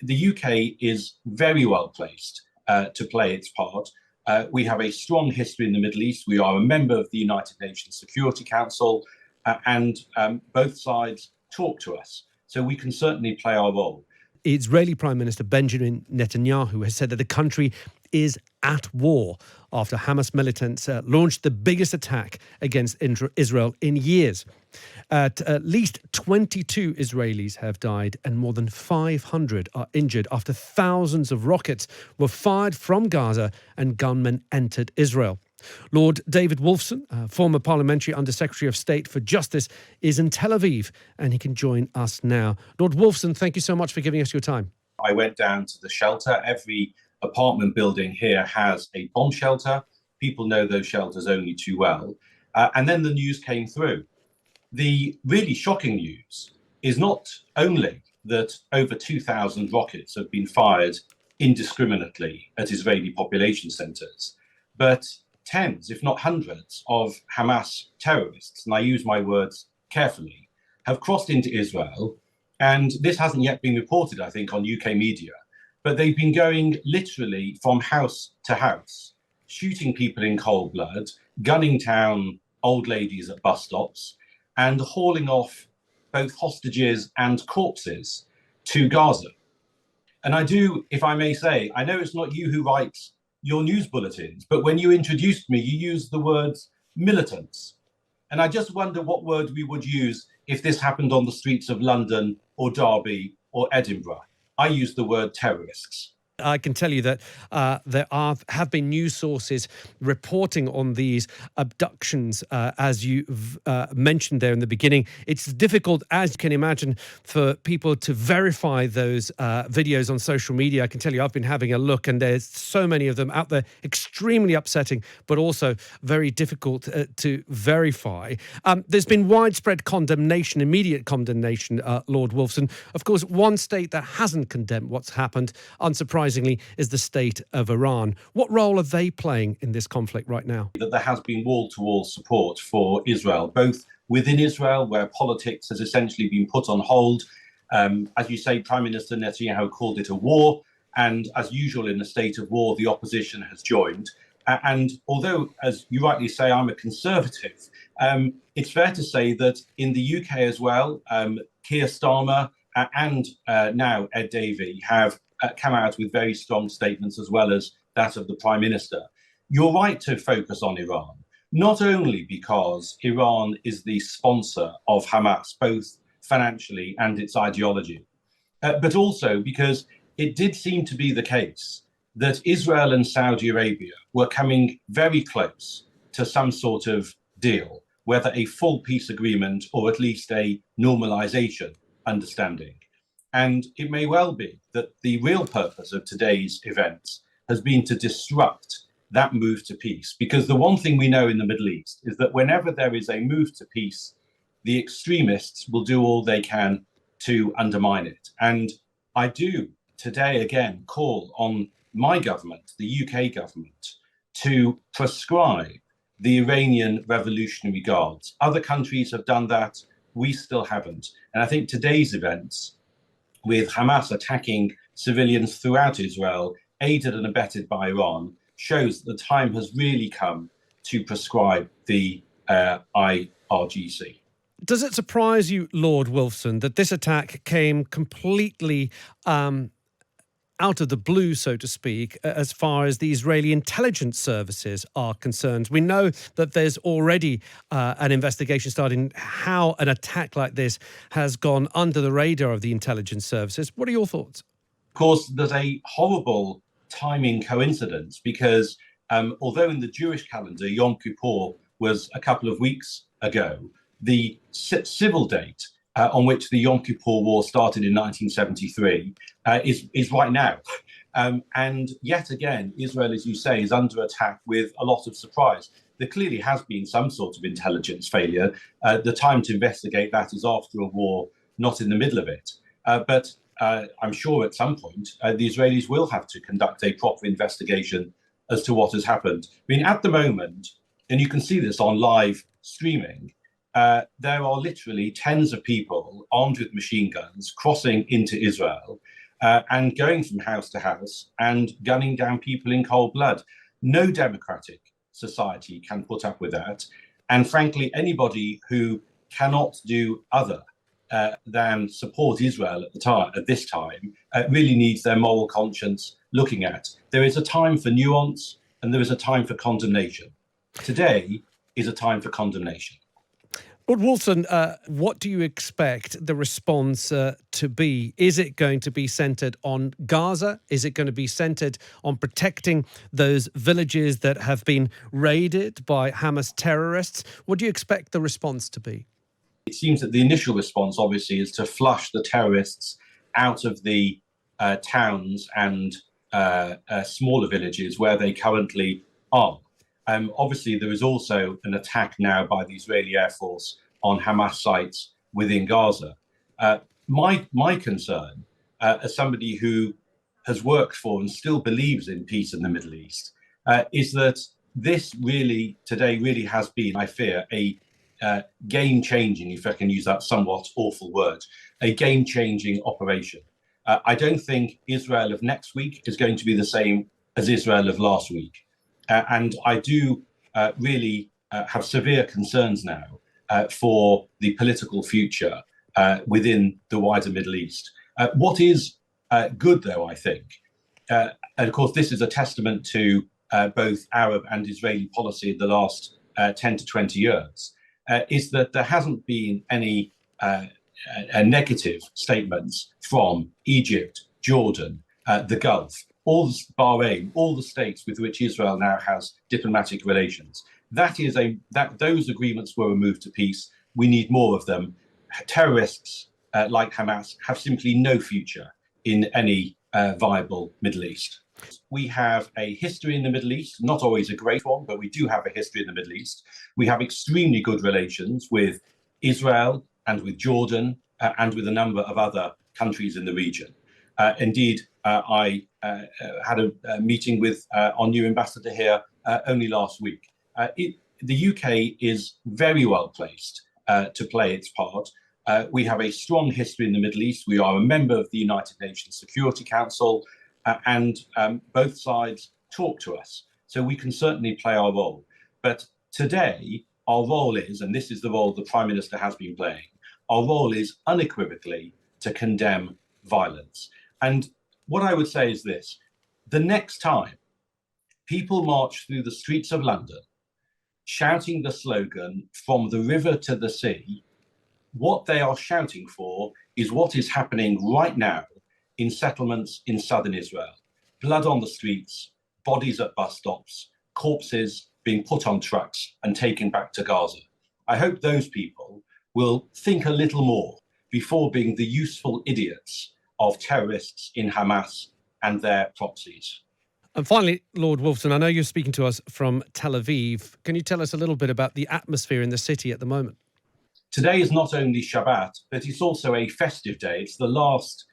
the UK is very well placed to play its part. We have a strong history in the Middle East. We are a member of the United Nations Security Council, and both sides talk to us. So we can certainly play our role. Israeli Prime Minister Benjamin Netanyahu has said that the country is at war after Hamas militants launched the biggest attack against Israel in years. At least 22 Israelis have died and more than 500 are injured after thousands of rockets were fired from Gaza and gunmen entered Israel. Lord David Wolfson, former Parliamentary Under-Secretary of State for Justice, is in Tel Aviv and he can join us now. Lord Wolfson, thank you so much for giving us your time. I went down to the shelter. Every apartment building here has a bomb shelter. People know those shelters only too well. And then the news came through. The really shocking news is not only that over 2,000 rockets have been fired indiscriminately at Israeli population centres, but tens, if not hundreds, of Hamas terrorists, and I use my words carefully, have crossed into Israel. And this hasn't yet been reported, I think, on UK media, but they've been going literally from house to house, shooting people in cold blood, gunning down old ladies at bus stops, and hauling off both hostages and corpses to Gaza. And I do, if I may say, I know it's not you who writes your news bulletins, but when you introduced me, you used the words militants. And I just wonder what word we would use if this happened on the streets of London or Derby or Edinburgh. I used the word terrorists. I can tell you that there have been news sources reporting on these abductions, as you mentioned there in the beginning. It's difficult, as you can imagine, for people to verify those videos on social media. I can tell you I've been having a look and there's so many of them out there, extremely upsetting, but also very difficult to verify. There's been widespread condemnation, immediate condemnation, Lord Wolfson. Of course, one state that hasn't condemned what's happened, unsurprisingly, is the state of Iran. What role are they playing in this conflict right now? That there has been wall-to-wall support for Israel, both within Israel, where politics has essentially been put on hold. As you say, Prime Minister Netanyahu called it a war, and as usual in a state of war, the opposition has joined. And although, as you rightly say, I'm a conservative, it's fair to say that in the UK as well, Keir Starmer and now Ed Davey have come out with very strong statements, as well as that of the Prime Minister. You're right to focus on Iran, not only because Iran is the sponsor of Hamas, both financially and its ideology, but also because it did seem to be the case that Israel and Saudi Arabia were coming very close to some sort of deal, whether a full peace agreement or at least a normalization understanding. And it may well be that the real purpose of today's events has been to disrupt that move to peace. Because the one thing we know in the Middle East is that whenever there is a move to peace, the extremists will do all they can to undermine it. And I do today again call on my government, the UK government, to proscribe the Iranian Revolutionary Guards. Other countries have done that. We still haven't. And I think today's events, with Hamas attacking civilians throughout Israel, aided and abetted by Iran, shows that the time has really come to prescribe the IRGC. Does it surprise you, Lord Wolfson, that this attack came completely out of the blue, so to speak, as far as the Israeli intelligence services are concerned? We know that there's already an investigation starting how an attack like this has gone under the radar of the intelligence services. What are your thoughts? Of course, there's a horrible timing coincidence because although in the Jewish calendar, Yom Kippur was a couple of weeks ago, the civil date on which the Yom Kippur War started in 1973 is right now. And yet again, Israel, as you say, is under attack with a lot of surprise. There clearly has been some sort of intelligence failure. The time to investigate that is after a war, not in the middle of it. But I'm sure at some point, the Israelis will have to conduct a proper investigation as to what has happened. I mean, at the moment, and you can see this on live streaming, there are literally tens of people armed with machine guns crossing into Israel. and going from house to house and gunning down people in cold blood. No democratic society can put up with that. And frankly, anybody who cannot do other than support Israel at this time really needs their moral conscience looking at. There is a time for nuance and there is a time for condemnation. Today is a time for condemnation. Lord Wolfson, what do you expect the response to be? Is it going to be centred on Gaza? Is it going to be centred on protecting those villages that have been raided by Hamas terrorists? What do you expect the response to be? It seems that the initial response, obviously, is to flush the terrorists out of the towns and smaller villages where they currently are. Obviously, there is also an attack now by the Israeli Air Force on Hamas sites within Gaza. My concern, as somebody who has worked for and still believes in peace in the Middle East, is that this today has been, I fear, a game-changing, if I can use that somewhat awful word, a game-changing operation. I don't think Israel of next week is going to be the same as Israel of last week. And I do really have severe concerns now for the political future within the wider Middle East. What is good, though, I think, and of course, this is a testament to both Arab and Israeli policy in the last 10 to 20 years, is that there hasn't been any negative statements from Egypt, Jordan, the Gulf, Bahrain, all the states with which Israel now has diplomatic relations. Those agreements were a move to peace. We need more of them. Terrorists like Hamas have simply no future in any viable Middle East. We have a history in the Middle East, not always a great one, but we do have a history in the Middle East. We have extremely good relations with Israel and with Jordan and with a number of other countries in the region. Indeed, I had a meeting with our new ambassador here only last week. The UK is very well placed to play its part. We have a strong history in the Middle East. We are a member of the United Nations Security Council, and both sides talk to us. So we can certainly play our role. But today, our role is, and this is the role the Prime Minister has been playing, our role is unequivocally to condemn violence. And what I would say is this: the next time people march through the streets of London shouting the slogan, "From the river to the sea," what they are shouting for is what is happening right now in settlements in southern Israel. Blood on the streets, bodies at bus stops, corpses being put on trucks and taken back to Gaza. I hope those people will think a little more before being the useful idiots of terrorists in Hamas and their proxies. And finally, Lord Wolfson, I know you're speaking to us from Tel Aviv. Can you tell us a little bit about the atmosphere in the city at the moment? Today is not only Shabbat, but it's also a festive day. It's the last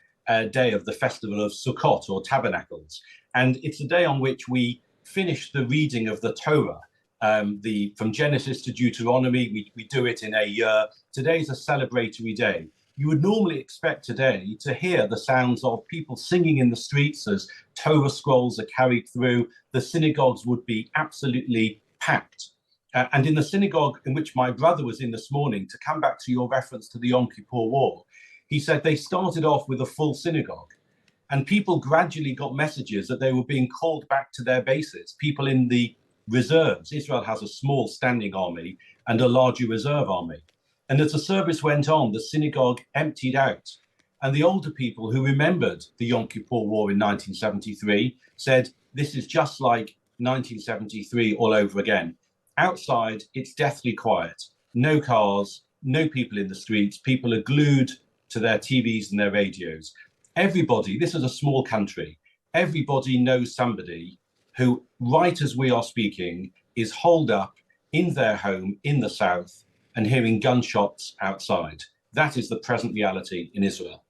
day of the festival of Sukkot, or Tabernacles. And it's a day on which we finish the reading of the Torah, from Genesis to Deuteronomy. We do it in a year. Today is a celebratory day. You would normally expect today to hear the sounds of people singing in the streets as Torah scrolls are carried through. The synagogues would be absolutely packed. And in the synagogue in which my brother was in this morning, to come back to your reference to the Yom Kippur War, he said they started off with a full synagogue. And people gradually got messages that they were being called back to their bases. People in the reserves. Israel has a small standing army and a larger reserve army. And as the service went on, the synagogue emptied out. And the older people who remembered the Yom Kippur War in 1973 said, this is just like 1973 all over again. Outside, it's deathly quiet. No cars, no people in the streets. People are glued to their TVs and their radios. Everybody, this is a small country, everybody knows somebody who, right as we are speaking, is holed up in their home in the south and hearing gunshots outside. That is the present reality in Israel.